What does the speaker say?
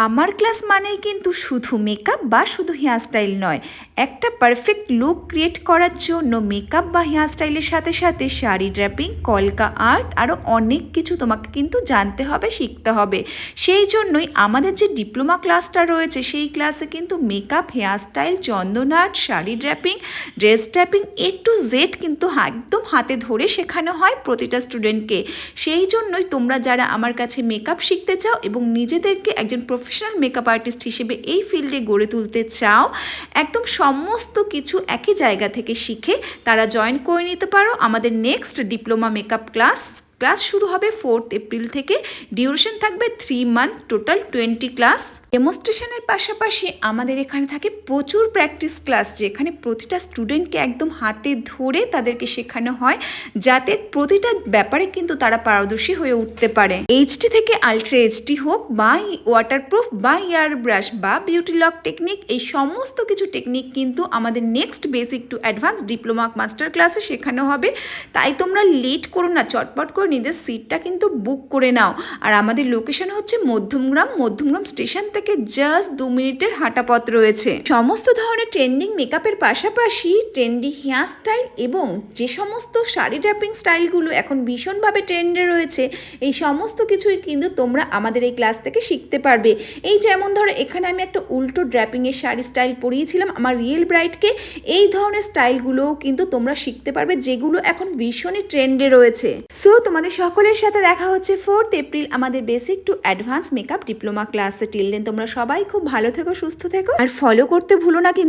আমার ক্লাস মানেই কিন্তু শুধু মেকআপ বা শুধু হেয়ার স্টাইল নয়, একটা পারফেক্ট লুক ক্রিয়েট করার জন্য মেকআপ বা হেয়ার স্টাইলের সাথে সাথে শাড়ি ড্র্যাপিং, কলকা আর্ট আরও অনেক কিছু তোমাকে কিন্তু জানতে হবে, শিখতে হবে। সেই জন্যই আমাদের যে ডিপ্লোমা ক্লাসটা রয়েছে সেই ক্লাসে কিন্তু makeup, hair style, chandan art, sari draping, dress draping A to Z কিন্তু একদম হাতে ধরে শেখানো হয় প্রতিটা স্টুডেন্টকে। সেই জন্যই তোমরা যারা আমার কাছে মেকআপ শিখতে চাও এবং নিজেদেরকে একজন প্রফেশনাল মেকআপ আর্টিস্ট হিসেবে এই ফিল্ডে গড়ে তুলতে চাও, একদম সমস্ত কিছু একই জায়গা থেকে শিখে তারা জয়েন করে নিতে পারো আমাদের নেক্সট ডিপ্লোমা মেকআপ ক্লাস শুরু হবে 4 এপ্রিল থেকে। ডিউরেশন থাকবে 3 মান্থ, টোটাল 20 ক্লাস। ডেমনস্ট্রেশনের পাশাপাশি আমাদের এখানে থাকে প্রচুর প্র্যাকটিস ক্লাস, যেখানে প্রতিটা স্টুডেন্টকে একদম হাতে ধরে তাদেরকে শেখানো হয়, যাতে প্রতিটা ব্যাপারে কিন্তু তারা পারদর্শী হয়ে উঠতে পারে। HD থেকে আলট্রা HD হোক, বা ওয়াটারপ্রুফ, বা এয়ার ব্রাশ, বা বিউটি লক টেকনিক, এই সমস্ত কিছু টেকনিক কিন্তু আমাদের next basic to advance diploma master ক্লাসে শেখানো হবে। তাই তোমরা লেট করো না, চটপট করে নিজের সিটটা কিন্তু বুক করে নাও। আর আমাদের লোকেশন হচ্ছে মধ্যমগ্রাম স্টেশন থেকে জাস্ট 2 মিনিটের হাঁটা পথ রয়েছে। সমস্ত ধরনের ট্রেন্ডিং মেকআপের পাশাপাশি ট্রেন্ডি হেয়ার স্টাইল এবং যে সমস্ত শাড়ি ড্র্যাপিং স্টাইলগুলো এখন ভীষণভাবে ট্রেন্ডে রয়েছে, এই সমস্ত কিছুই কিন্তু তোমরা আমাদের এই ক্লাস থেকে শিখতে পারবে। এই যেমন ধরো, এখানে আমি একটা উল্টো ড্র্যাপিংয়ের শাড়ি স্টাইল পরিয়েছিলাম আমার রিয়েল ব্রাইডকে। এই ধরনের স্টাইলগুলোও কিন্তু তোমরা শিখতে পারবে, যেগুলো এখন ভীষণই ট্রেন্ডে রয়েছে। সো তোমাদের সকলের সাথে দেখা হচ্ছে 4 এপ্রিল আমাদের basic to advance makeup diploma ক্লাসে। টিল দেন তোমরা সবাই খুব ভালো থেকো, সুস্থ থেকো, আর ফলো করতে ভুলো না কিন্তু।